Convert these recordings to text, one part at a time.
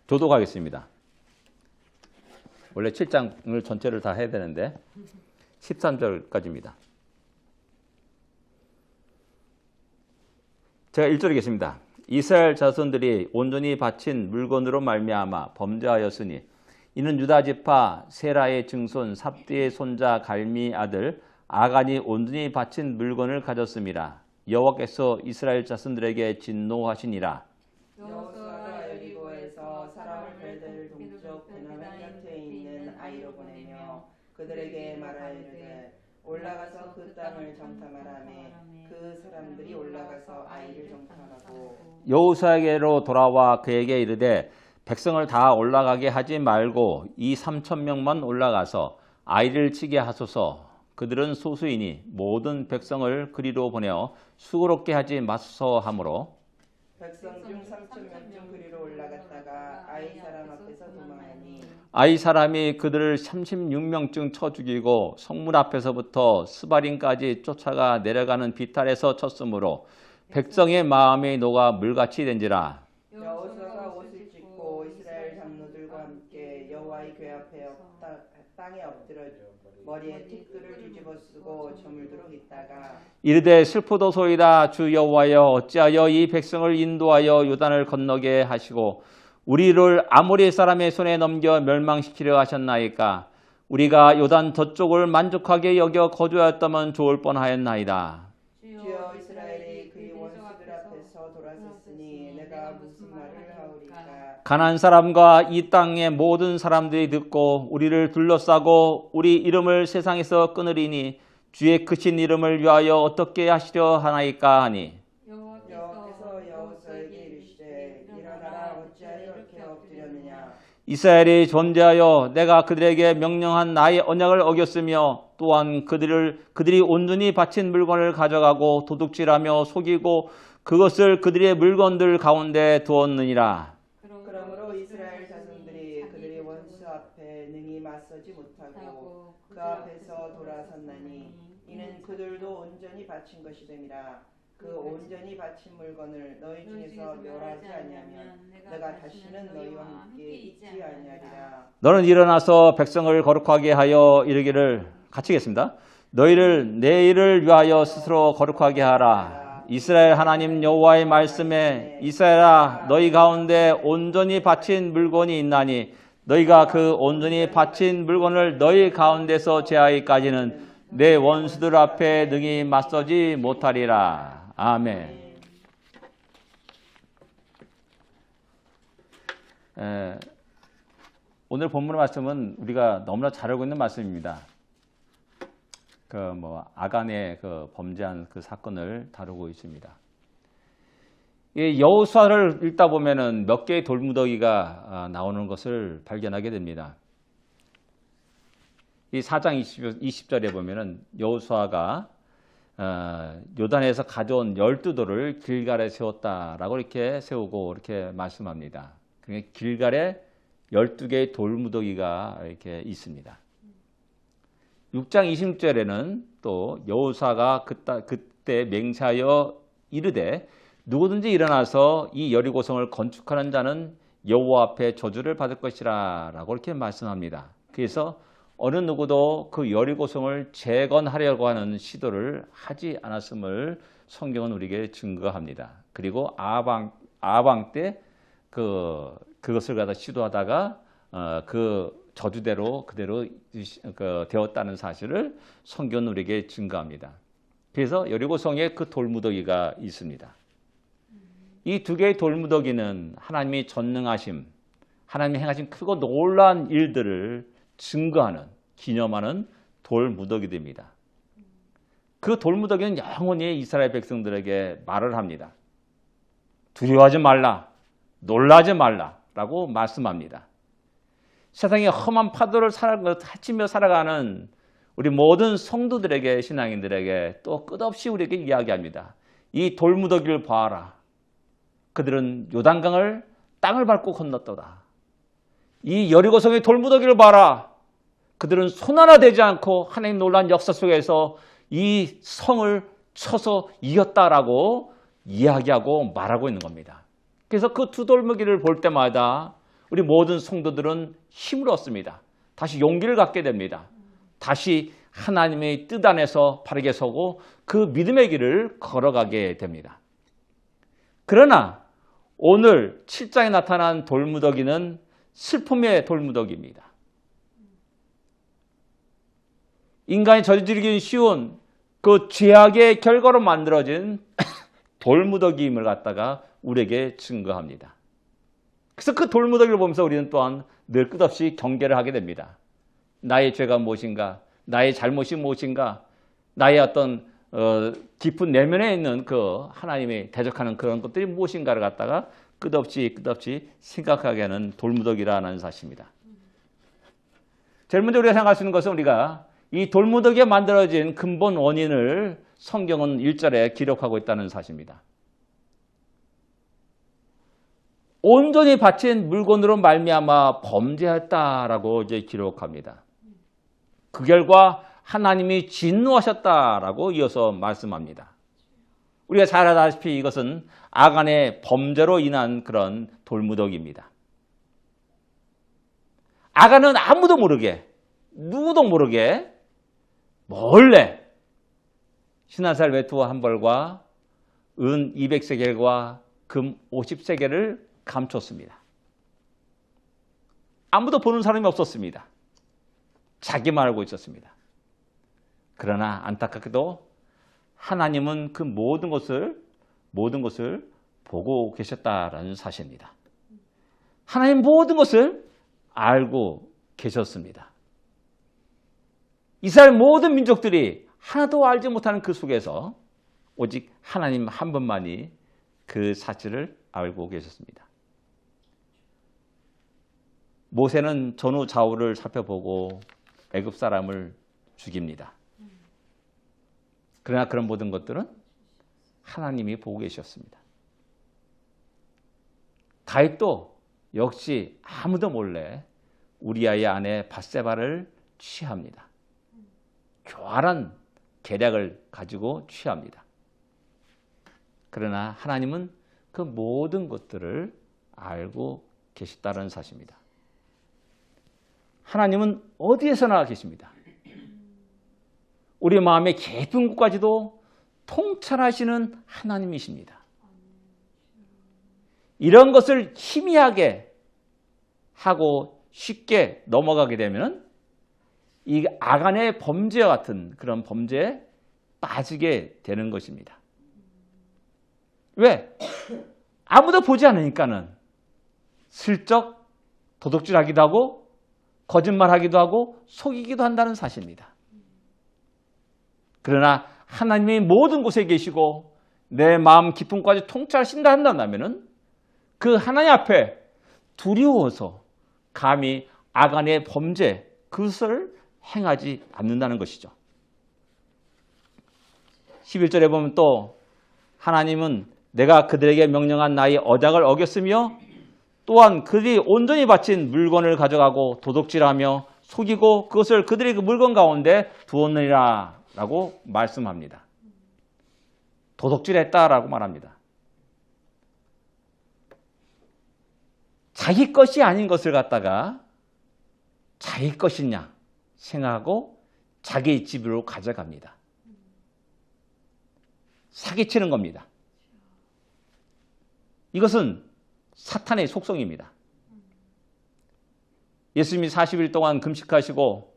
교독하겠습니다. 원래 7장을 전체를 다 해야 되는데 13절까지입니다. 제가 1절 읽겠습니다. 이스라엘 자손들이 온전히 바친 물건으로 말미암아 범죄하였으니 이는 유다 지파 세라의 증손 삽디의 손자 갈미 아들 아간이 온전히 바친 물건을 가졌음이라. 여호와께서 이스라엘 자손들에게 진노하시니라. 여호수아가 여리고에서 사람을 벨들 동쪽 베나면 곁에 있는 아이로 보내며 그들에게 말하이르되 올라가서 그 땅을 정탐하라매 그 사람들이 올라가서 아이를 정탐하고 여호수아에게로 돌아와 그에게 이르되 백성을 다 올라가게 하지 말고 이 3,000명만 올라가서 아이를 치게 하소서. 그들은 소수이니 모든 백성을 그리로 보내어 수고롭게 하지 마소서 하므로 백성 중 3,000명 그리로 올라갔다가 아이 사람 앞에서 도망하니 아이 사람이 그들을 36명쯤 쳐 죽이고 성문 앞에서부터 스바림까지 쫓아가 내려가는 비탈에서 쳤으므로 백성의 마음이 녹아 물같이 된지라. 여호수아가 옷을 찢고 이스라엘 장로들과 함께 여호와의 궤 앞에 땅에 엎드려 머리에 틱들을 뒤집어 쓰고 저물도록 있다가 이르되 슬프도소이다. 주 여호와여 어찌하여 이 백성을 인도하여 요단을 건너게 하시고 우리를 아모리 사람의 손에 넘겨 멸망시키려 하셨나이까. 우리가 요단 저쪽을 만족하게 여겨 거주하였다면 좋을 뻔하였나이다. 주여 이스라엘이 그의 원수들 앞에서 돌아섰으니 내가 무슨 말을 하오리까. 가나안 사람과 이 땅의 모든 사람들이 듣고 우리를 둘러싸고 우리 이름을 세상에서 끊으리니 주의 크신 이름을 위하여 어떻게 하시려 하나이까 하니 여호와께서 여호수아에게 이르시되 일어나라 어찌하여 이렇게 엎드렸느냐. 이스라엘이 존재하여 내가 그들에게 명령한 나의 언약을 어겼으며 또한 그들이 온전히 바친 물건을 가져가고 도둑질하며 속이고 그것을 그들의 물건들 가운데 두었느니라. 그러므로 이스라엘 자손들이 그들의 원수 앞에 능히 맞서지 못하고 그 앞에서 돌아섰나니 이는 그들도 온전히 바친 것이 됨이라. 그 온전히 바친 물건을 너희 중에서 멸하지 아니하면 내가 다시는 너희와 함께 있지 아니하리라. 너는 일어나서 백성을 거룩하게 하여 이르기를 같이 하겠습니다. 너희를 내 일을 위하여 스스로 거룩하게 하라. 이스라엘 하나님 여호와의 말씀에 이스라엘아 너희 가운데 온전히 바친 물건이 있나니 너희가 그 온전히 바친 물건을 너희 가운데서 제하기까지는 내 원수들 앞에 능히 맞서지 못하리라. 아멘. 오늘 본문의 말씀은 우리가 너무나 잘 알고 있는 말씀입니다. 아간의 범죄한 그 사건을 다루고 있습니다. 이 여호수아를 읽다 보면은 몇 개의 돌무더기가 나오는 것을 발견하게 됩니다. 이 4장 20절에 보면은 여호수아가 요단에서 가져온 12돌을 길갈에 세웠다라고 이렇게 세우고 이렇게 말씀합니다. 그러니까 길갈에 12개의 돌무더기가 이렇게 있습니다. 6장 20절에는 또 여호수아가 그때 맹세하여 이르되 누구든지 일어나서 이 여리고성을 건축하는 자는 여호와 앞에 저주를 받을 것이라 라고 이렇게 말씀합니다. 그래서 어느 누구도 그 여리고성을 재건하려고 하는 시도를 하지 않았음을 성경은 우리에게 증거합니다. 그리고 아방 때 그것을 갖다 시도하다가 그 저주대로 그대로 되었다는 사실을 성경은 우리에게 증거합니다. 그래서 여리고성에 그 돌무더기가 있습니다. 이 두 개의 돌무더기는 하나님이 전능하심, 하나님이 행하신 크고 놀라운 일들을 증거하는, 기념하는 돌무더기들입니다. 그 돌무더기는 영원히 이스라엘 백성들에게 말을 합니다. 두려워하지 말라, 놀라지 말라 라고 말씀합니다. 세상의 험한 파도를 헤치며 살아가는 우리 모든 성도들에게, 신앙인들에게 또 끝없이 우리에게 이야기합니다. 이 돌무더기를 봐라. 그들은 요단강을 땅을 밟고 건넜도다. 이 여리고성의 돌무더기를 봐라. 그들은 손 하나 대지 않고 하나님 놀라운 역사 속에서 이 성을 쳐서 이겼다라고 이야기하고 말하고 있는 겁니다. 그래서 그 두 돌무더기를 볼 때마다 우리 모든 성도들은 힘을 얻습니다. 다시 용기를 갖게 됩니다. 다시 하나님의 뜻 안에서 바르게 서고 그 믿음의 길을 걸어가게 됩니다. 그러나 오늘 7장에 나타난 돌무더기는 슬픔의 돌무더기입니다. 인간이 저지르기 쉬운 그 죄악의 결과로 만들어진 돌무더기임을 갖다가 우리에게 증거합니다. 그래서 그 돌무더기를 보면서 우리는 또한 늘 끝없이 경계를 하게 됩니다. 나의 죄가 무엇인가? 나의 잘못이 무엇인가? 나의 어떤 깊은 내면에 있는 그 하나님의 대적하는 그런 것들이 무엇인가를 갖다가 끝없이 생각하게 하는 돌무더기라는 사실입니다. 제일 먼저 우리가 생각할 수 있는 것은 우리가 이 돌무더기에 만들어진 근본 원인을 성경은 1절에 기록하고 있다는 사실입니다. 온전히 바친 물건으로 말미암아 범죄했다라고 이제 기록합니다. 그 결과 하나님이 진노하셨다라고 이어서 말씀합니다. 우리가 잘 알다시피 이것은 아간의 범죄로 인한 그런 돌무더기입니다. 아간은 아무도 모르게, 누구도 모르게 몰래 신한살 외투와 한 벌과 은 200세겔과 금 50세겔을 감췄습니다. 아무도 보는 사람이 없었습니다. 자기만 알고 있었습니다. 그러나 안타깝게도 하나님은 그 모든 것을 보고 계셨다라는 사실입니다. 하나님 모든 것을 알고 계셨습니다. 이스라엘 모든 민족들이 하나도 알지 못하는 그 속에서 오직 하나님 한 분만이 그 사실을 알고 계셨습니다. 모세는 전후 좌우를 살펴보고 애굽 사람을 죽입니다. 그러나 그런 모든 것들은 하나님이 보고 계셨습니다. 다윗도 역시 아무도 몰래 우리아의 아내 밧세바를 취합니다. 교활한 계략을 가지고 취합니다. 그러나 하나님은 그 모든 것들을 알고 계시다는 사실입니다. 하나님은 어디에서나 계십니다. 우리 마음의 깊은 곳까지도 통찰하시는 하나님이십니다. 이런 것을 희미하게 하고 쉽게 넘어가게 되면 이 아간의 범죄와 같은 그런 범죄에 빠지게 되는 것입니다. 왜? 아무도 보지 않으니까는 슬쩍 도둑질하기도 하고 거짓말하기도 하고 속이기도 한다는 사실입니다. 그러나 하나님이 모든 곳에 계시고 내 마음 깊은 곳까지 통찰하신다 한다면 그 하나님 앞에 두려워서 감히 아간의 범죄 그것을 행하지 않는다는 것이죠. 11절에 보면 또 하나님은 내가 그들에게 명령한 나의 언약을 어겼으며 또한 그들이 온전히 바친 물건을 가져가고 도둑질하며 속이고 그것을 그들의 그 물건 가운데 두었느니라 라고 말씀합니다. 도둑질했다라고 말합니다. 자기 것이 아닌 것을 갖다가 자기 것이냐 생각하고 자기 집으로 가져갑니다. 사기치는 겁니다. 이것은 사탄의 속성입니다. 예수님이 40일 동안 금식하시고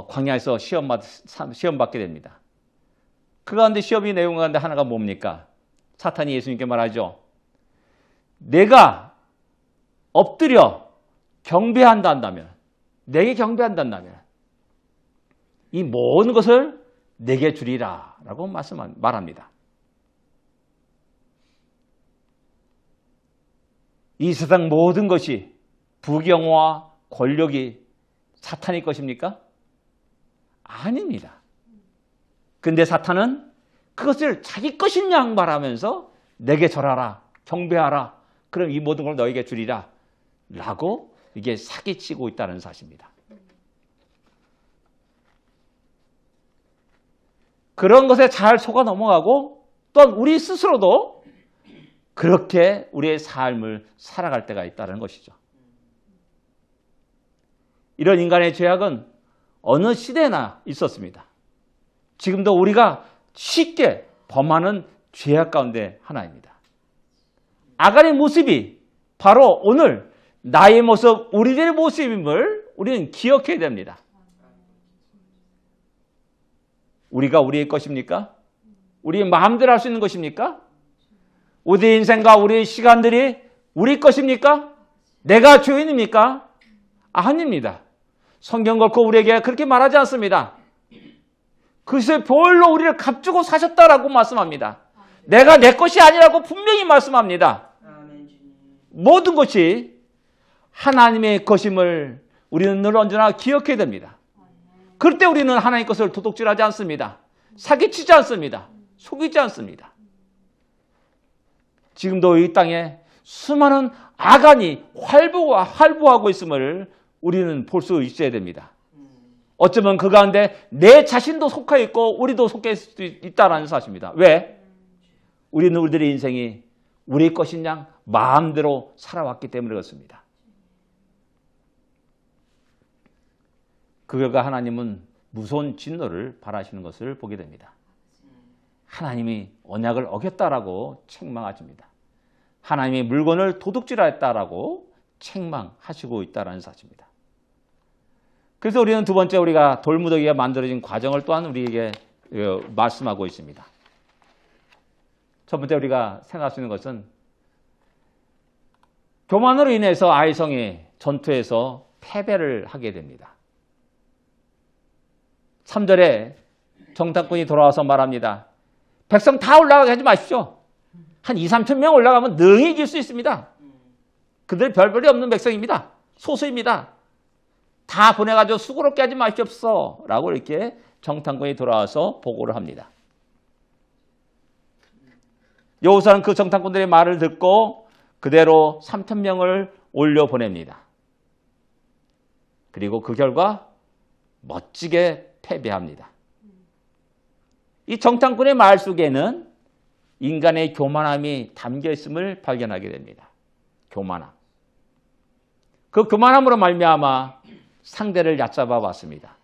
광야에서 시험 받게 됩니다. 그 가운데 시험이 내용 가운데 하나가 뭡니까? 사탄이 예수님께 말하죠. 내가 엎드려 경배한다면 내게 경배한다면 이 모든 것을 내게 주리라 라고 말합니다. 이 세상 모든 것이 부경화 권력이 사탄의 것입니까? 아닙니다. 근데 사탄은 그것을 자기 것인 양 말하면서 내게 절하라, 경배하라, 그럼 이 모든 걸 너에게 주리라 라고 이게 사기치고 있다는 사실입니다. 그런 것에 잘 속아 넘어가고 또한 우리 스스로도 그렇게 우리의 삶을 살아갈 때가 있다는 것이죠. 이런 인간의 죄악은 어느 시대나 있었습니다. 지금도 우리가 쉽게 범하는 죄악 가운데 하나입니다. 아간의 모습이 바로 오늘 나의 모습, 우리들의 모습임을 우리는 기억해야 됩니다. 우리가 우리의 것입니까? 우리의 마음대로 할 수 있는 것입니까? 우리의 인생과 우리의 시간들이 우리 것입니까? 내가 주인입니까? 아닙니다. 성경 걸고 우리에게 그렇게 말하지 않습니다. 그것의 보혈로 우리를 값주고 사셨다라고 말씀합니다. 내가 내 것이 아니라고 분명히 말씀합니다. 모든 것이 하나님의 것임을 우리는 늘 언제나 기억해야 됩니다. 그럴 때 우리는 하나님의 것을 도둑질하지 않습니다. 사기치지 않습니다. 속이지 않습니다. 지금도 이 땅에 수많은 아간이 활보하고 있음을 우리는 볼 수 있어야 됩니다. 어쩌면 그 가운데 내 자신도 속해 있고 우리도 속해 있을 수 있다는 사실입니다. 왜? 우리는 우리들의 인생이 우리 것인 양 마음대로 살아왔기 때문에 그렇습니다. 그 결과 하나님은 무서운 진노를 바라시는 것을 보게 됩니다. 하나님이 언약을 어겼다라고 책망하십니다. 하나님이 물건을 도둑질하였다라고 책망하시고 있다는 사실입니다. 그래서 우리는 두 번째 우리가 돌무더기가 만들어진 과정을 또한 우리에게 말씀하고 있습니다. 첫 번째 우리가 생각할 수 있는 것은 교만으로 인해서 아이성이 전투에서 패배를 하게 됩니다. 3절에 정탐꾼이 돌아와서 말합니다. 백성 다 올라가게 하지 마십시오. 한 2, 3천 명 올라가면 능히 이길 수 있습니다. 그들 별볼이 없는 백성입니다. 소수입니다. 다 보내가지고 수고롭게 하지 마십시오. 라고 이렇게 정탐꾼이 돌아와서 보고를 합니다. 여호수아는 그 정탐꾼들의 말을 듣고 그대로 3천 명을 올려보냅니다. 그리고 그 결과 멋지게 패배합니다. 이 정탐꾼의 말 속에는 인간의 교만함이 담겨 있음을 발견하게 됩니다. 교만함. 그 교만함으로 말미암아 상대를 얕잡아 왔습니다.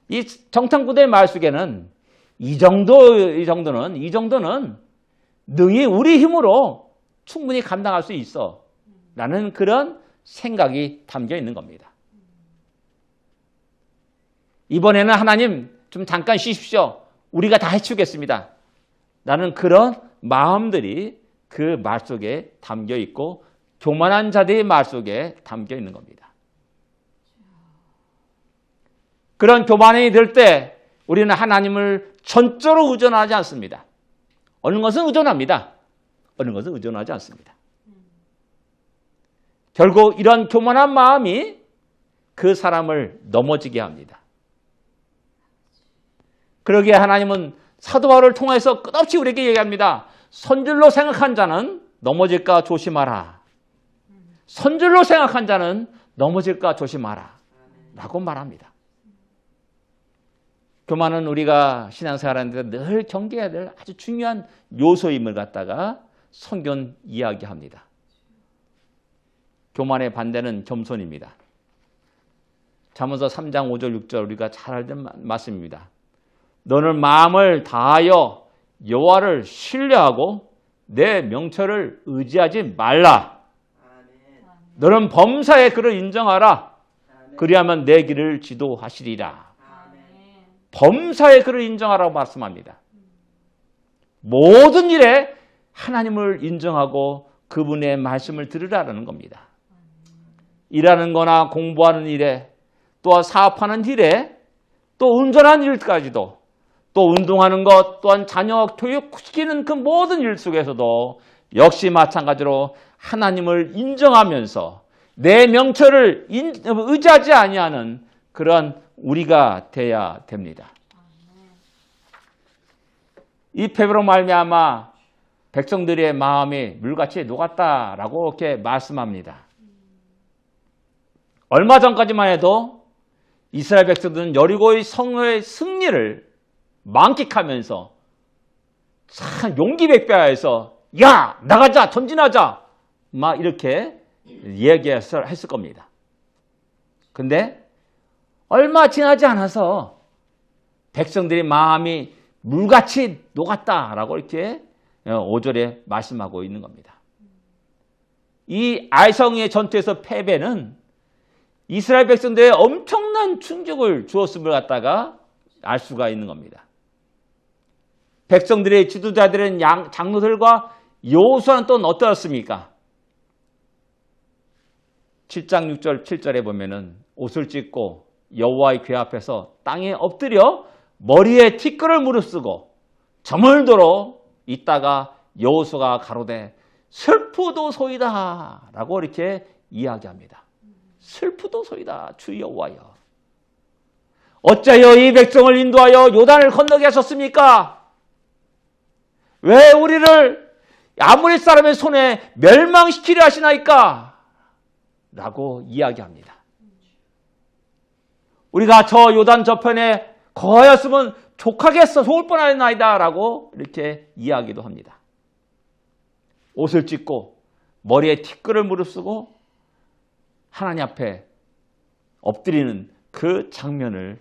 이 정탐꾼의 말 속에는 이 정도는 능히 우리 힘으로 충분히 감당할 수 있어 라는 그런 생각이 담겨 있는 겁니다. 이번에는 하나님 좀 잠깐 쉬십시오. 우리가 다 해치우겠습니다. 라는 그런 마음들이 그 말 속에 담겨 있고 교만한 자들의 말 속에 담겨 있는 겁니다. 그런 교만이 들 때 우리는 하나님을 전적으로 의존하지 않습니다. 어느 것은 의존합니다. 어느 것은 의존하지 않습니다. 결국 이런 교만한 마음이 그 사람을 넘어지게 합니다. 그러기에 하나님은 사도 바울을 통해서 끝없이 우리에게 얘기합니다. 선줄로 생각한 자는 넘어질까 조심하라. 선줄로 생각한 자는 넘어질까 조심하라. 라고 말합니다. 교만은 우리가 신앙생활하는데 늘 경계해야 될 아주 중요한 요소임을 갖다가 성경은 이야기합니다. 교만의 반대는 겸손입니다. 잠언서 3장 5절 6절 우리가 잘 알던 말씀입니다. 너는 마음을 다하여 여호와를 신뢰하고 내 명철을 의지하지 말라. 너는 범사에 그를 인정하라. 그리하면 내 길을 지도하시리라. 범사에 그를 인정하라고 말씀합니다. 모든 일에 하나님을 인정하고 그분의 말씀을 들으라는 겁니다. 일하는 거나 공부하는 일에 또한 사업하는 일에 또 운전하는 일까지도 또 운동하는 것 또한 자녀 교육시키는 그 모든 일 속에서도 역시 마찬가지로 하나님을 인정하면서 내 명철을 의지하지 아니하는 그런 우리가 돼야 됩니다. 이 패배로 말미암아 백성들의 마음이 물같이 녹았다라고 이렇게 말씀합니다. 얼마 전까지만 해도 이스라엘 백성들은 여리고의 성의 승리를 만끽하면서 참 용기백배하여서 야 나가자 전진하자 막 이렇게 얘기했을 겁니다. 근데 얼마 지나지 않아서 백성들의 마음이 물같이 녹았다라고 이렇게 5절에 말씀하고 있는 겁니다. 이 아이성의 전투에서 패배는 이스라엘 백성들의 엄청난 충격을 주었음을 갖다가 알 수가 있는 겁니다. 백성들의 지도자들은 장로들과 여호수아는 또 어떠했습니까? 7장 6절 7절에 보면은 옷을 찢고 여호와의 궤 앞에서 땅에 엎드려 머리에 티끌을 무릅쓰고 저물도록 있다가 여호수아가 가로되 슬프도소이다 라고 이렇게 이야기합니다. 슬프도소이다 주 여호와여, 어찌하여 이 백성을 인도하여 요단을 건너게 하셨습니까? 왜 우리를 아모리 사람의 손에 멸망시키려 하시나이까? 라고 이야기합니다. 우리가 저 요단 저편에 거하였으면 족하겠어 좋을 뻔하였나이다 라고 이렇게 이야기도 합니다. 옷을 찢고 머리에 티끌을 무릅쓰고 하나님 앞에 엎드리는 그 장면을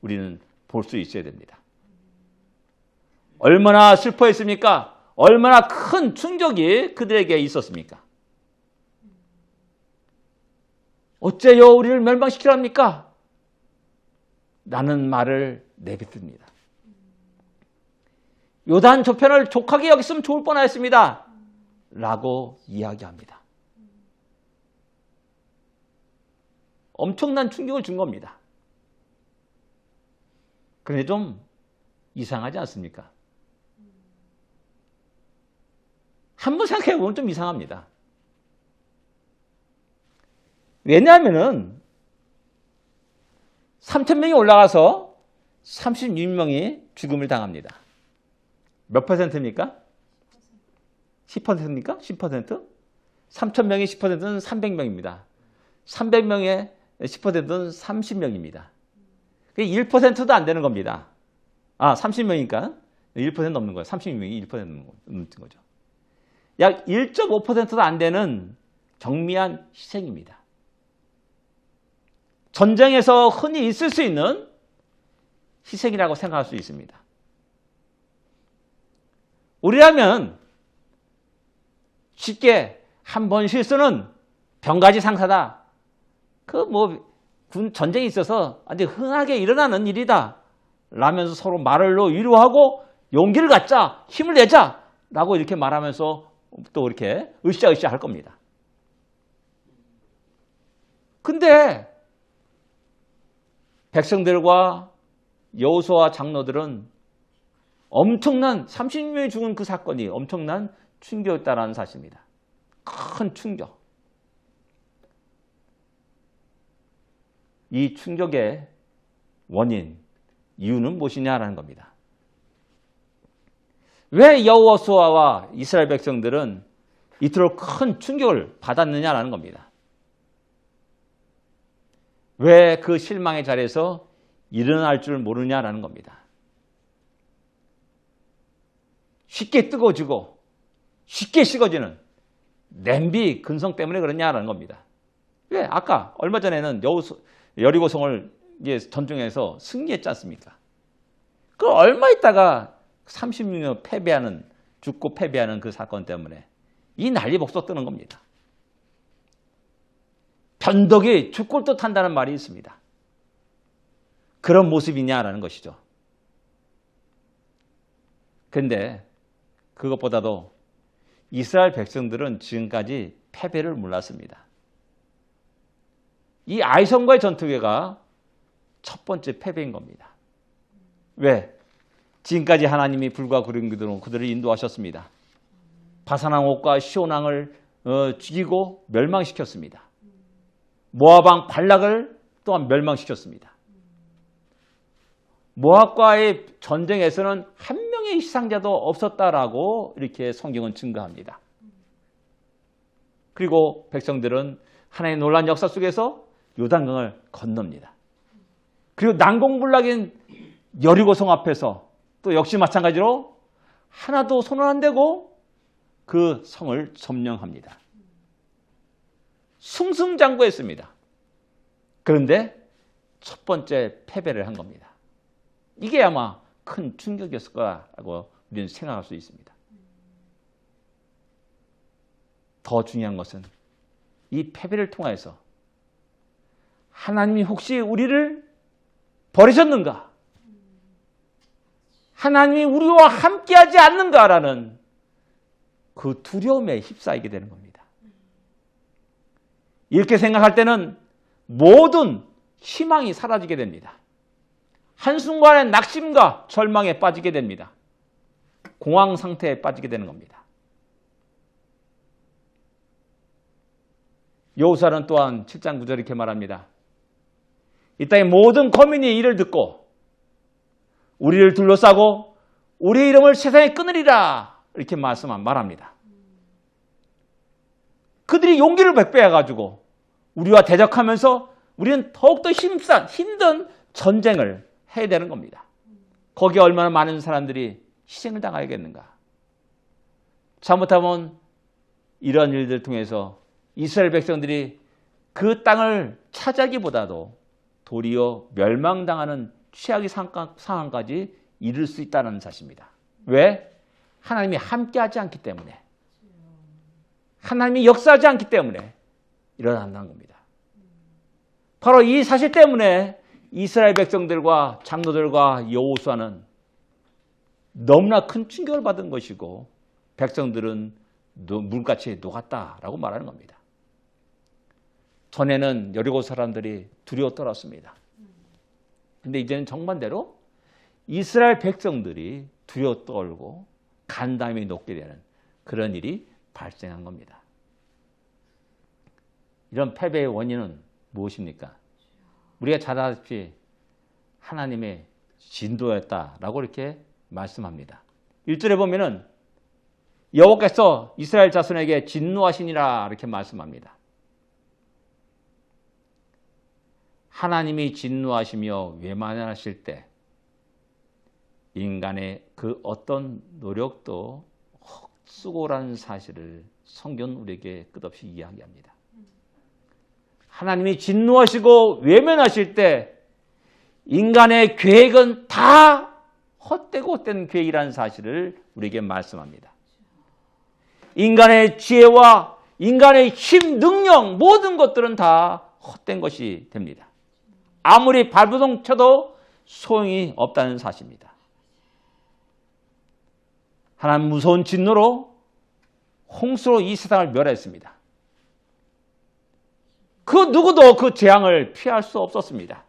우리는 볼 수 있어야 됩니다. 얼마나 슬퍼했습니까? 얼마나 큰 충격이 그들에게 있었습니까? 어째요 우리를 멸망시키랍니까? 라는 말을 내뱉습니다. 요단 저편을 족하게 여겼으면 좋을 뻔하였습니다. 라고 이야기합니다. 엄청난 충격을 준 겁니다. 그런데 좀 이상하지 않습니까? 한번 생각해 보면 좀 이상합니다. 왜냐하면은 3,000명이 올라가서 36명이 죽음을 당합니다. 몇 퍼센트입니까? 10%입니까? 10%? 3,000명의 10%는 300명입니다. 300명의 10%는 30명입니다. 그게 1%도 안 되는 겁니다. 30명이니까 1% 넘는 거예요. 36명이 1% 넘는 거죠. 약 1.5%도 안 되는 경미한 희생입니다. 전쟁에서 흔히 있을 수 있는 희생이라고 생각할 수 있습니다. 우리라면 쉽게 한 번 실수는 병가지 상사다. 군 전쟁이 있어서 아주 흔하게 일어나는 일이다. 라면서 서로 말로 위로하고 용기를 갖자, 힘을 내자. 라고 이렇게 말하면서 또 이렇게 으쌰으쌰 할 겁니다. 근데 백성들과 여호수아와 장로들은 엄청난 30명이 죽은 그 사건이 엄청난 충격이었다는 사실입니다. 큰 충격. 이 충격의 원인, 이유는 무엇이냐라는 겁니다. 왜 여호수아와 이스라엘 백성들은 이토록 큰 충격을 받았느냐라는 겁니다. 왜 그 실망의 자리에서 일어날 줄 모르냐라는 겁니다. 쉽게 뜨거워지고 쉽게 식어지는 냄비 근성 때문에 그러냐라는 겁니다. 왜? 아까 얼마 전에는 여리고성을 전쟁에서 승리했지 않습니까? 그 얼마 있다가 36년 죽고 패배하는 그 사건 때문에 이 난리 복석 뜨는 겁니다. 변덕이 죽골도 탄다는 말이 있습니다. 그런 모습이냐라는 것이죠. 그런데 그것보다도 이스라엘 백성들은 지금까지 패배를 몰랐습니다. 이 아이성과의 전투가 첫 번째 패배인 겁니다. 왜? 지금까지 하나님이 불과 구름기둥으로 그들을 인도하셨습니다. 바산왕 옥과 시온왕을 죽이고 멸망시켰습니다. 모압왕 발락을 또한 멸망시켰습니다. 모압과의 전쟁에서는 한 명의 희생자도 없었다라고 이렇게 성경은 증거합니다. 그리고 백성들은 하나님의 놀라운 역사 속에서 요단강을 건넙니다. 그리고 난공불락인 여리고성 앞에서 또 역시 마찬가지로 하나도 손을 안 대고 그 성을 점령합니다. 승승장구했습니다. 그런데 첫 번째 패배를 한 겁니다. 이게 아마 큰 충격이었을 거라고 우리는 생각할 수 있습니다. 더 중요한 것은 이 패배를 통해서 하나님이 혹시 우리를 버리셨는가? 하나님이 우리와 함께하지 않는가라는 그 두려움에 휩싸이게 되는 겁니다. 이렇게 생각할 때는 모든 희망이 사라지게 됩니다. 한순간에 낙심과 절망에 빠지게 됩니다. 공황 상태에 빠지게 되는 겁니다. 여호수아는 또한 7장 9절 이렇게 말합니다. 이 땅의 모든 거민이 이를 듣고 우리를 둘러싸고 우리의 이름을 세상에 끊으리라 이렇게 말합니다. 그들이 용기를 백배해가지고 우리와 대적하면서 우리는 더욱더 힘든 전쟁을 해야 되는 겁니다. 거기에 얼마나 많은 사람들이 희생을 당하겠는가. 잘못하면 이런 일들을 통해서 이스라엘 백성들이 그 땅을 차지하기보다도 도리어 멸망당하는 최악의 상황까지 이를 수 있다는 사실입니다. 왜? 하나님이 함께하지 않기 때문에, 하나님이 역사하지 않기 때문에 일어난다는 겁니다. 바로 이 사실 때문에 이스라엘 백성들과 장로들과 여호수아는 너무나 큰 충격을 받은 것이고 백성들은 물같이 녹았다라고 말하는 겁니다. 전에는 여리고 사람들이 두려워 떨었습니다. 근데 이제는 정반대로 이스라엘 백성들이 두려워 떨고 간담이 높게 되는 그런 일이 발생한 겁니다. 이런 패배의 원인은 무엇입니까? 우리가 잘 아다시피 하나님의 진도였다라고 이렇게 말씀합니다. 1절에 보면은 여호와께서 이스라엘 자손에게 진노하시니라 이렇게 말씀합니다. 하나님이 진노하시며 외면하실 때 인간의 그 어떤 노력도 헛수고라는 사실을 성경은 우리에게 끝없이 이야기합니다. 하나님이 진노하시고 외면하실 때 인간의 계획은 다 헛되고 헛된 계획이라는 사실을 우리에게 말씀합니다. 인간의 지혜와 인간의 힘, 능력 모든 것들은 다 헛된 것이 됩니다. 아무리 발버둥 쳐도 소용이 없다는 사실입니다. 하나님 무서운 진노로 홍수로 이 세상을 멸했습니다. 그 누구도 그 재앙을 피할 수 없었습니다.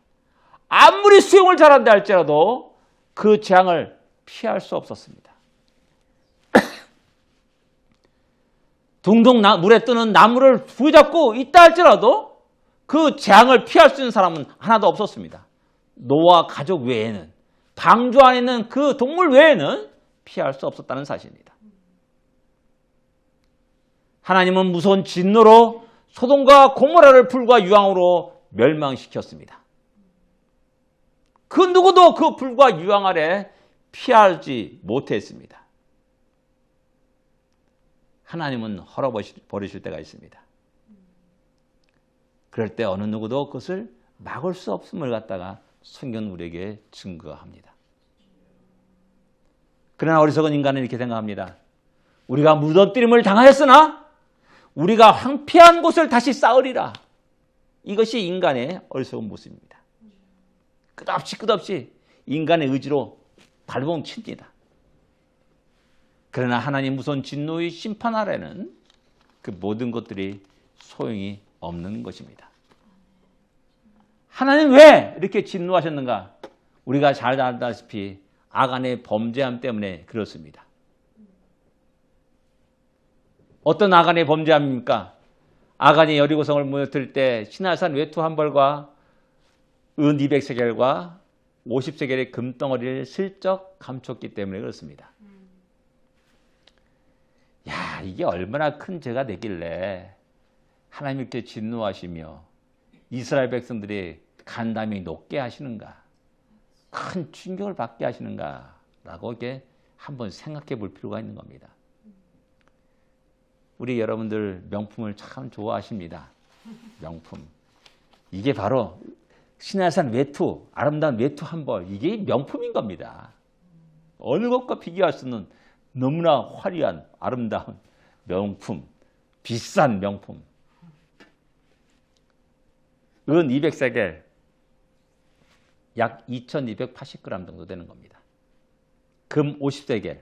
아무리 수영을 잘한다 할지라도 그 재앙을 피할 수 없었습니다. 둥둥 물에 뜨는 나무를 부여잡고 있다 할지라도 그 재앙을 피할 수 있는 사람은 하나도 없었습니다. 노아 가족 외에는, 방주 안에 있는 그 동물 외에는 피할 수 없었다는 사실입니다. 하나님은 무서운 진노로 소돔과 고모라를 불과 유황으로 멸망시켰습니다. 그 누구도 그 불과 유황 아래 피하지 못했습니다. 하나님은 헐어버리실 때가 있습니다. 그럴 때 어느 누구도 그것을 막을 수 없음을 갖다가 성경은 우리에게 증거합니다. 그러나 어리석은 인간은 이렇게 생각합니다. 우리가 무덤뜨림을 당하였으나 우리가 황폐한 곳을 다시 쌓으리라. 이것이 인간의 어리석은 모습입니다. 끝없이 인간의 의지로 발버둥 칩니다. 그러나 하나님 무서운 진노의 심판 아래는 그 모든 것들이 소용이 없는 것입니다. 하나님 왜 이렇게 진노하셨는가? 우리가 잘 알다시피 아간의 범죄함 때문에 그렇습니다. 어떤 아간의 범죄함입니까? 아간이 여리고성을 무너뜨릴 때 시날산 외투 한 벌과 은 200세겔과 50세겔의 금덩어리를 슬쩍 감췄기 때문에 그렇습니다. 야, 이게 얼마나 큰 죄가 되길래 하나님 이렇게 진노하시며 이스라엘 백성들이 간담이 높게 하시는가? 큰 충격을 받게 하시는가? 라고 이렇게 한번 생각해 볼 필요가 있는 겁니다. 우리 여러분들 명품을 참 좋아하십니다. 명품. 이게 바로 신해산 외투, 아름다운 외투 한 벌. 이게 명품인 겁니다. 어느 것과 비교할 수 없는 너무나 화려한 아름다운 명품, 비싼 명품. 은 200세겔, 약 2280g 정도 되는 겁니다. 금 50세겔,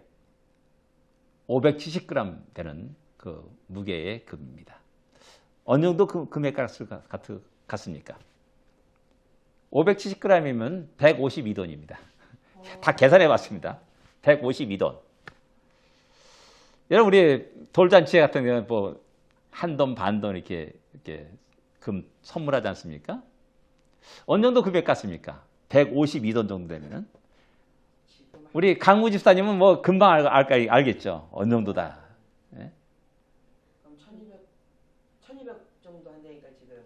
570g 되는 그 무게의 금입니다. 어느 정도 금액 같습니까? 570g이면 152돈입니다. 다 계산해 봤습니다. 152돈. 여러분, 우리 돌잔치 같은 경우는 뭐, 한 돈, 반 돈 이렇게 금 선물하지 않습니까? 어느 정도 금액 같습니까? 152돈 정도 되면은. 우리 강무 집사님은 뭐, 금방 알겠죠? 어느 정도다. 예? 그럼 1200 정도 한다니까 지금.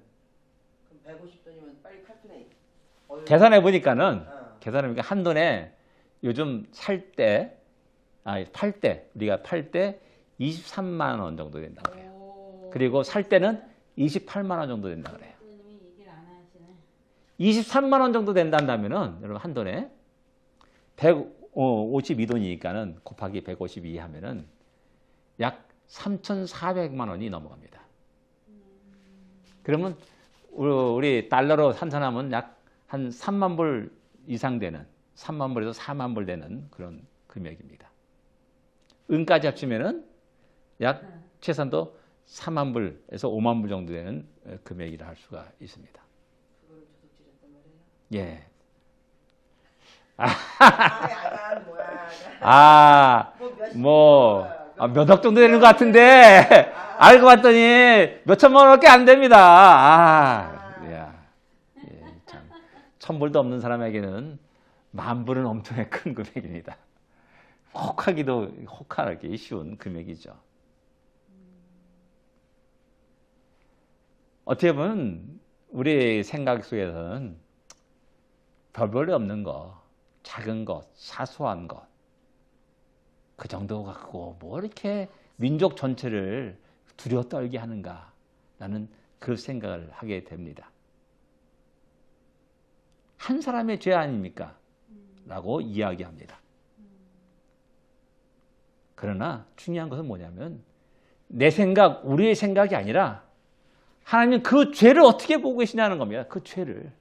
그럼 150돈이면 빨리 칼kul레이트. 계산해 보니까는, 한 돈에 요즘 팔 때, 우리가 팔 때 23만 원 정도 된다고 그래요. 그리고 살 때는 28만 원 정도 된다고 그래요. 23만 원 정도 된다면은, 여러분, 한 돈에 152돈이니까는 곱하기 152 하면은 약 3,400만 원이 넘어갑니다. 그러면 우리 달러로 환산하면 약 한 3만 불 이상 되는, 3만 불에서 4만 불 되는 그런 금액입니다. 은까지 합치면은 약 최소한도 4만 불에서 5만 불 정도 되는 금액이라 할 수가 있습니다. 그거를 도둑질했단 말이에요? 예. 몇 억 정도 되는 것 같은데, 알고 봤더니 몇 천만 원밖에 안 됩니다. 참. 1,000불도 없는 사람에게는 10,000불은 엄청나게 큰 금액입니다. 혹하기 쉬운 금액이죠. 어떻게 보면 우리 생각 속에서는 별 볼일 없는 것, 작은 것, 사소한 것, 그 정도 갖고 뭐 이렇게 민족 전체를 두려워 떨게 하는가라는 그 생각을 하게 됩니다. 한 사람의 죄 아닙니까? 라고 이야기합니다. 그러나 중요한 것은 뭐냐면 내 생각, 우리의 생각이 아니라 하나님은 그 죄를 어떻게 보고 계시냐는 겁니다. 그 죄를.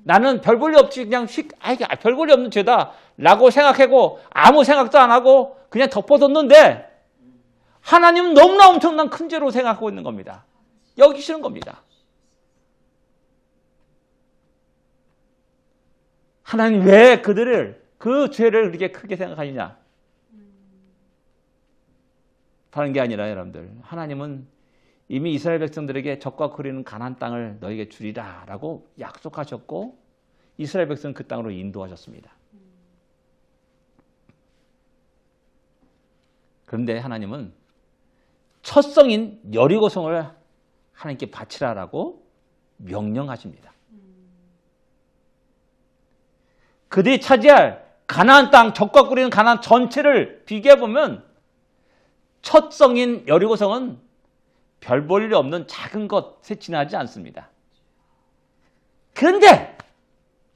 나는 별 볼일 없지 그냥 별 볼일 없는 죄다 라고 생각하고 아무 생각도 안 하고 그냥 덮어뒀는데 하나님은 너무나 엄청난 큰 죄로 생각하고 있는 겁니다. 여기시는 겁니다. 하나님 왜 그 죄를 그렇게 크게 생각하느냐? 다른 게 아니라 여러분들, 하나님은 이미 이스라엘 백성들에게 적과 그리는 가나안 땅을 너에게 주리라 라고 약속하셨고 이스라엘 백성은 그 땅으로 인도하셨습니다. 그런데 하나님은 첫 성인 여리고성을 하나님께 바치라라고 명령하십니다. 그들이 차지할 가나안 땅, 적과 꾸리는 가나안 전체를 비교해보면 첫 성인 여리고성은 별 볼 일 없는 작은 것에 지나지 않습니다. 그런데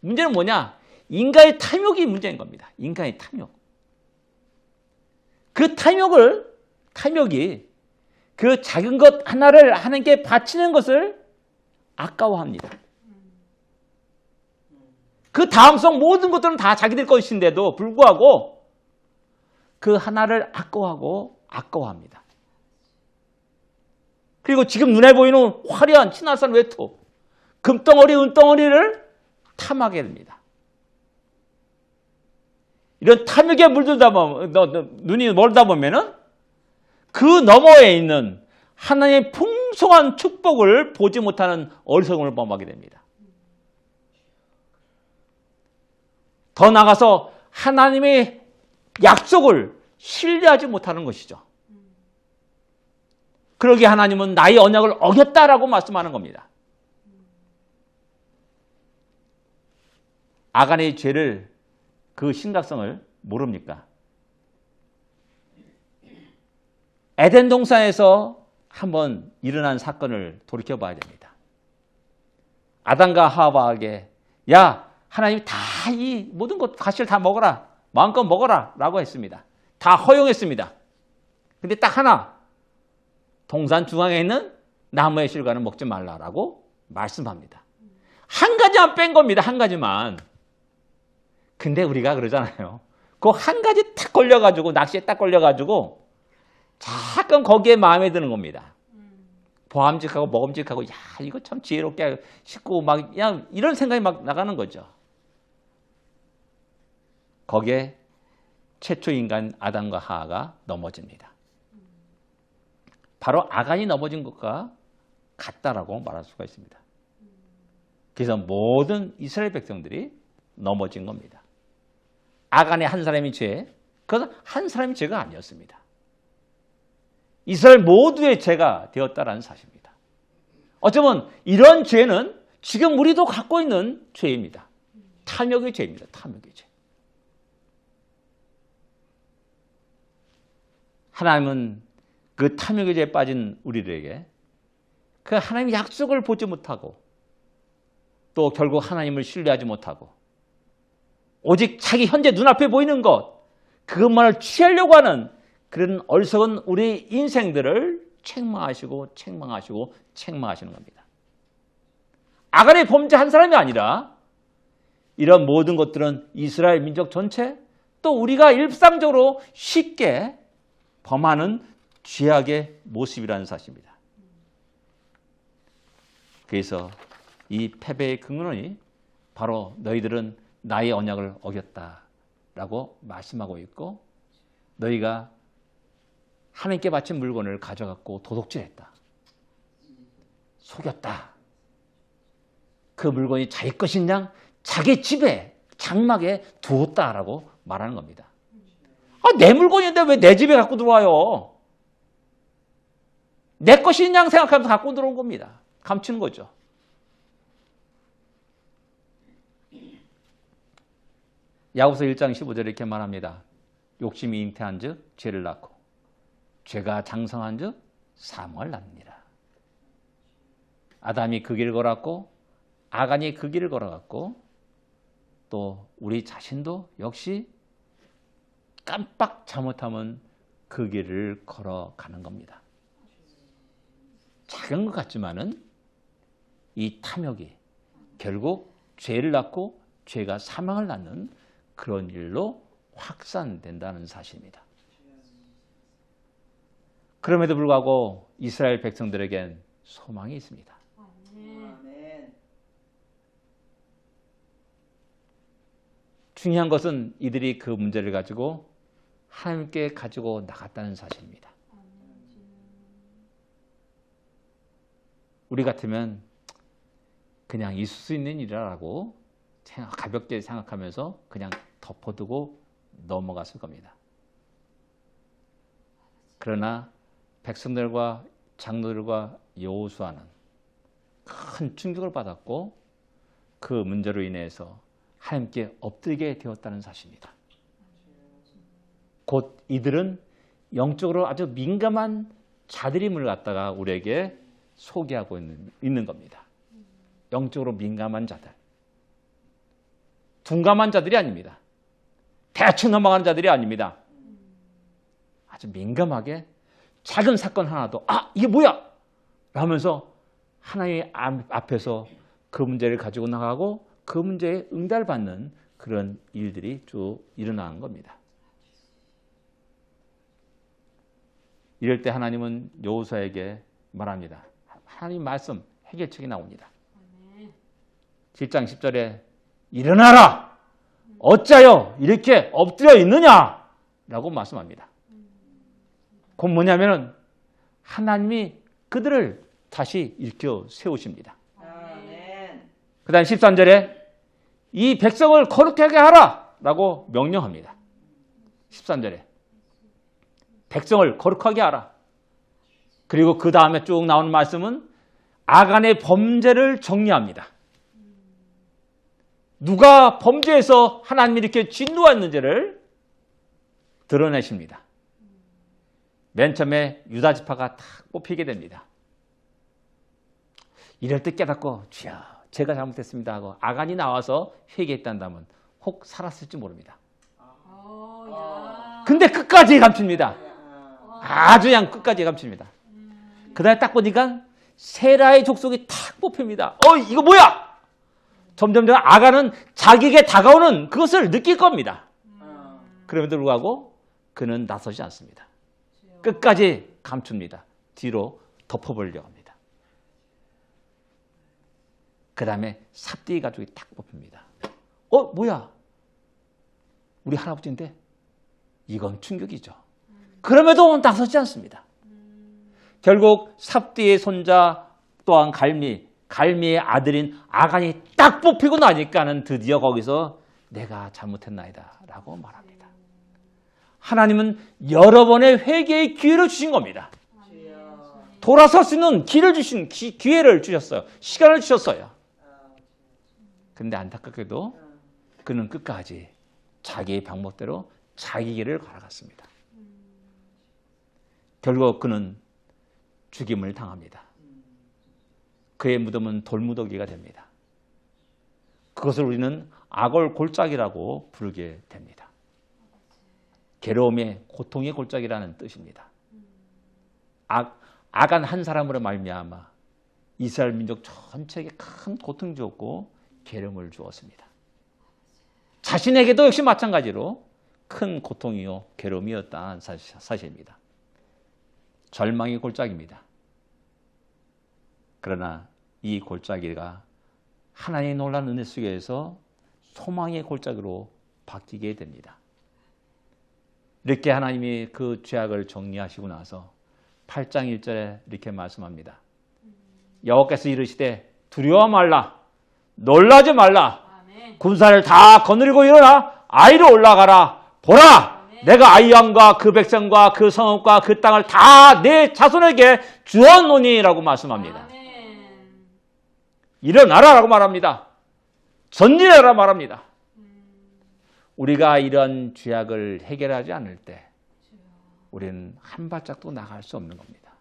문제는 뭐냐? 인간의 탐욕이 문제인 겁니다. 인간의 탐욕. 그 탐욕이 그 작은 것 하나를 하나님께 바치는 것을 아까워합니다. 그 다음성 모든 것들은 다 자기들 것인데도 불구하고 그 하나를 아까워합니다. 그리고 지금 눈에 보이는 화려한 신화산 외투, 금덩어리, 은덩어리를 탐하게 됩니다. 이런 탐욕에 물들다 보면, 눈이 멀다 보면은 그 너머에 있는 하나님의 풍성한 축복을 보지 못하는 어리석음을 범하게 됩니다. 더 나아가서 하나님의 약속을 신뢰하지 못하는 것이죠. 그러기에 하나님은 나의 언약을 어겼다라고 말씀하는 겁니다. 아간의 죄를, 그 심각성을 모릅니까? 에덴 동산에서 한번 일어난 사건을 돌이켜 봐야 됩니다. 아담과 하와에게 야, 하나님이 다 이 모든 것 과실 다 먹어라. 마음껏 먹어라 라고 했습니다. 다 허용했습니다. 근데 딱 하나, 동산 중앙에 있는 나무의 실과는 먹지 말라라고 말씀합니다. 한 가지만 뺀 겁니다. 한 가지만. 근데 우리가 그러잖아요. 그 한 가지 딱 걸려가지고, 낚시에 딱 걸려가지고 자꾸 거기에 마음에 드는 겁니다. 보암직하고 먹음직하고, 야, 이거 참 지혜롭게 싶고, 막, 야, 이런 생각이 막 나가는 거죠. 거기에 최초 인간 아담과 하와가 넘어집니다. 바로 아간이 넘어진 것과 같다라고 말할 수가 있습니다. 그래서 모든 이스라엘 백성들이 넘어진 겁니다. 아간의 한 사람이 죄, 그것은 한 사람이 죄가 아니었습니다. 이스라엘 모두의 죄가 되었다라는 사실입니다. 어쩌면 이런 죄는 지금 우리도 갖고 있는 죄입니다. 탐욕의 죄입니다. 탐욕의 죄. 하나님은 그 탐욕의 죄에 빠진 우리들에게 그 하나님의 약속을 보지 못하고 또 결국 하나님을 신뢰하지 못하고 오직 자기 현재 눈앞에 보이는 것, 그것만을 취하려고 하는 그런 어리석은 우리 인생들을 책망하시고 책망하시고 책망하시는 겁니다. 아간의 범죄 한 사람이 아니라 이런 모든 것들은 이스라엘 민족 전체 또 우리가 일상적으로 쉽게 범하는 죄악의 모습이라는 사실입니다. 그래서 이 패배의 근원이 바로 너희들은 나의 언약을 어겼다라고 말씀하고 있고 너희가 하나님께 바친 물건을 가져갔고 도둑질했다. 속였다. 그 물건이 자기 것인 양 자기 집에 장막에 두었다라고 말하는 겁니다. 아, 내 물건인데 왜 내 집에 갖고 들어와요? 내 것인 양 생각하면서 갖고 들어온 겁니다. 감추는 거죠. 야고보서 1장 15절에 이렇게 말합니다. 욕심이 잉태한 즉 죄를 낳고 죄가 장성한 즉 사망을 낳느니라. 아담이 그 길을 걸었고 아간이 그 길을 걸어갔고 또 우리 자신도 역시 깜빡 잘못하면 그 길을 걸어가는 겁니다. 작은 것 같지만은 이 탐욕이 결국 죄를 낳고 죄가 사망을 낳는 그런 일로 확산된다는 사실입니다. 그럼에도 불구하고 이스라엘 백성들에겐 소망이 있습니다. 중요한 것은 이들이 그 문제를 가지고 하나님께 가지고 나갔다는 사실입니다. 우리 같으면 그냥 있을 수 있는 일이라고 가볍게 생각하면서 그냥 덮어두고 넘어갔을 겁니다. 그러나 백성들과 장로들과 여호수아는 큰 충격을 받았고 그 문제로 인해서 하나님께 엎드리게 되었다는 사실입니다. 곧 이들은 영적으로 아주 민감한 자들임을 갖다가 우리에게 소개하고 있는 겁니다. 영적으로 민감한 자들. 둔감한 자들이 아닙니다. 대충 넘어가는 자들이 아닙니다. 아주 민감하게 작은 사건 하나도 이게 뭐야? 하면서 하나님 앞에서 그 문제를 가지고 나가고 그 문제에 응답을 받는 그런 일들이 쭉 일어나는 겁니다. 이럴 때 하나님은 여호수아에게 말합니다. 하나님 말씀 해결책이 나옵니다. 7장 10절에 일어나라! 어찌하여 이렇게 엎드려 있느냐? 라고 말씀합니다. 그건 뭐냐면은 하나님이 그들을 다시 일으켜 세우십니다. 그 다음 13절에 이 백성을 거룩하게 하라! 라고 명령합니다. 13절에 백성을 거룩하게 하라. 그리고 그 다음에 쭉 나오는 말씀은 아간의 범죄를 정리합니다. 누가 범죄해서 하나님이 이렇게 진노했는지를 드러내십니다. 맨 처음에 유다지파가 탁 뽑히게 됩니다. 이럴 때 깨닫고 주여 제가 잘못했습니다 하고 아간이 나와서 회개했다면 혹 살았을지 모릅니다. 근데 끝까지 감춥니다. 아주 그냥 끝까지 감춥니다. 그 다음에 딱 보니까 세라의 족속이 탁 뽑힙니다. 이거 뭐야? 점점 아간은 자기에게 다가오는 그것을 느낄 겁니다. 그럼에도 불구하고 그는 나서지 않습니다. 끝까지 감춥니다. 뒤로 덮어보려고 합니다. 그 다음에 삽띠 가족이 탁 뽑힙니다. 뭐야? 우리 할아버지인데? 이건 충격이죠. 그럼에도 나서지 않습니다. 결국 삽띠의 손자 또한 갈미의 아들인 아간이 딱 뽑히고 나니까는 드디어 거기서 내가 잘못했나이다 라고 말합니다. 하나님은 여러 번의 회개의 기회를 주신 겁니다. 돌아설 수 있는 기회를 주셨어요. 시간을 주셨어요. 그런데 안타깝게도 그는 끝까지 자기의 방법대로 자기 길을 걸어갔습니다. 결국 그는 죽임을 당합니다. 그의 무덤은 돌무더기가 됩니다. 그것을 우리는 악을 골짜기라고 부르게 됩니다. 괴로움의 고통의 골짜기라는 뜻입니다. 아간 한 사람으로 말미암아 이스라엘 민족 전체에게 큰 고통 주었고 괴로움을 주었습니다. 자신에게도 역시 마찬가지로 큰 고통이요 괴로움이었다는 사실입니다. 절망의 골짜기입니다. 그러나 이 골짜기가 하나님의 놀라운 은혜 속에서 소망의 골짜기로 바뀌게 됩니다. 이렇게 하나님이 그 죄악을 정리하시고 나서 8장 1절에 이렇게 말씀합니다. 여호와께서 이르시되 두려워 말라 놀라지 말라 군사를 다 거느리고 일어나 아이로 올라가라 보라 내가 아이왕과 그 백성과 그 성읍과 그 땅을 다 내 자손에게 주었노니라고 말씀합니다. 일어나라라고 말합니다. 전진하라 말합니다. 우리가 이런 죄악을 해결하지 않을 때 우리는 한 발짝도 나갈 수 없는 겁니다.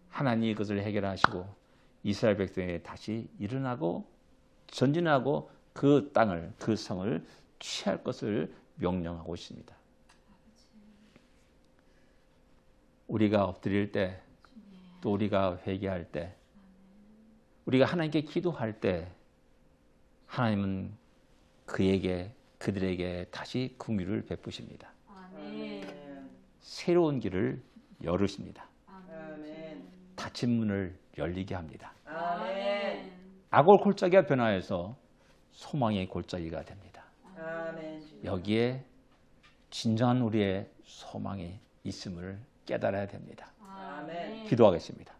하나님이 그것을 해결하시고 이스라엘 백성에게 다시 일어나고 전진하고 그 땅을 그 성을 취할 것을 명령하고 있습니다. 우리가 엎드릴 때 또 우리가 회개할 때 우리가 하나님께 기도할 때 하나님은 그들에게 다시 긍휼을 베푸십니다. 아멘. 새로운 길을 열으십니다. 아멘. 닫힌 문을 열리게 합니다. 아멘. 악의 골짜기가 변화해서 소망의 골짜기가 됩니다. 아멘. 여기에 진정한 우리의 소망이 있음을 깨달아야 됩니다. 아멘. 기도하겠습니다.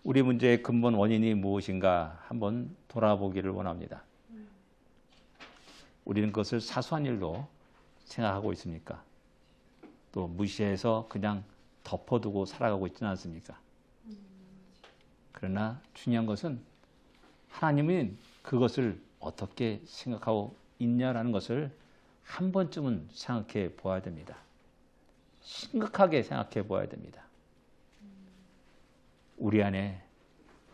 우리 문제의 근본 원인이 무엇인가 한번 돌아보기를 원합니다. 우리는 그것을 사소한 일로 생각하고 있습니까? 또 무시해서 그냥 덮어두고 살아가고 있지는 않습니까? 그러나 중요한 것은 하나님은 그것을 어떻게 생각하고 있냐라는 것을 한 번쯤은 생각해 보아야 됩니다. 심각하게 생각해 보아야 됩니다. 우리 안에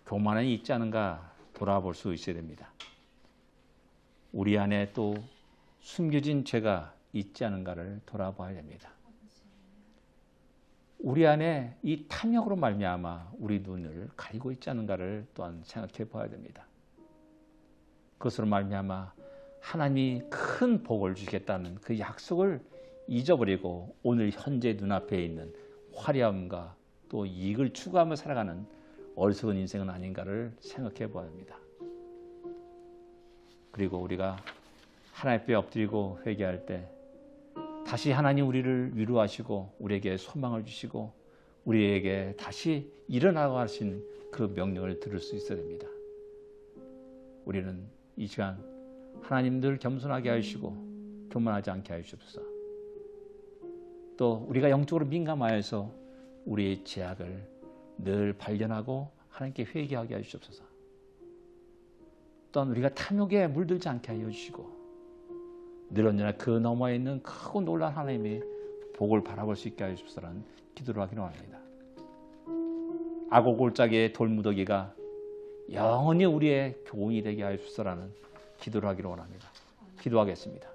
교만이 있지 않은가 돌아볼 수 있어야 됩니다. 우리 안에 또 숨겨진 죄가 있지 않은가를 돌아봐야 됩니다. 우리 안에 이 탐욕으로 말미암아 우리 눈을 가리고 있지 않은가를 또한 생각해 봐야 됩니다. 그것으로 말미암아 하나님이 큰 복을 주시겠다는 그 약속을 잊어버리고 오늘 현재 눈앞에 있는 화려함과 또 이익을 추구하며 살아가는 어리석은 인생은 아닌가를 생각해 봐야 합니다. 그리고 우리가 하나님 앞에 엎드리고 회개할 때 다시 하나님 우리를 위로하시고 우리에게 소망을 주시고 우리에게 다시 일어나고 하신 그 명령을 들을 수 있어야 됩니다. 우리는 이 시간 하나님 늘 겸손하게 하시고 교만하지 않게 하시옵소서. 또 우리가 영적으로 민감하여서 우리의 죄악을 늘 발견하고 하나님께 회개하게 하시옵소서. 또한 우리가 탐욕에 물들지 않게 하여 주시고 늘 언제나 그 너머에 있는 크고 놀라운 하나님의 복을 바라볼 수 있게 하여 주옵소서라는 기도를 하기로 합니다. 악어 골짜기의 돌무더기가 영원히 우리의 교훈이 되게 하옵소서라는 기도를 하기를 원합니다. 기도하겠습니다.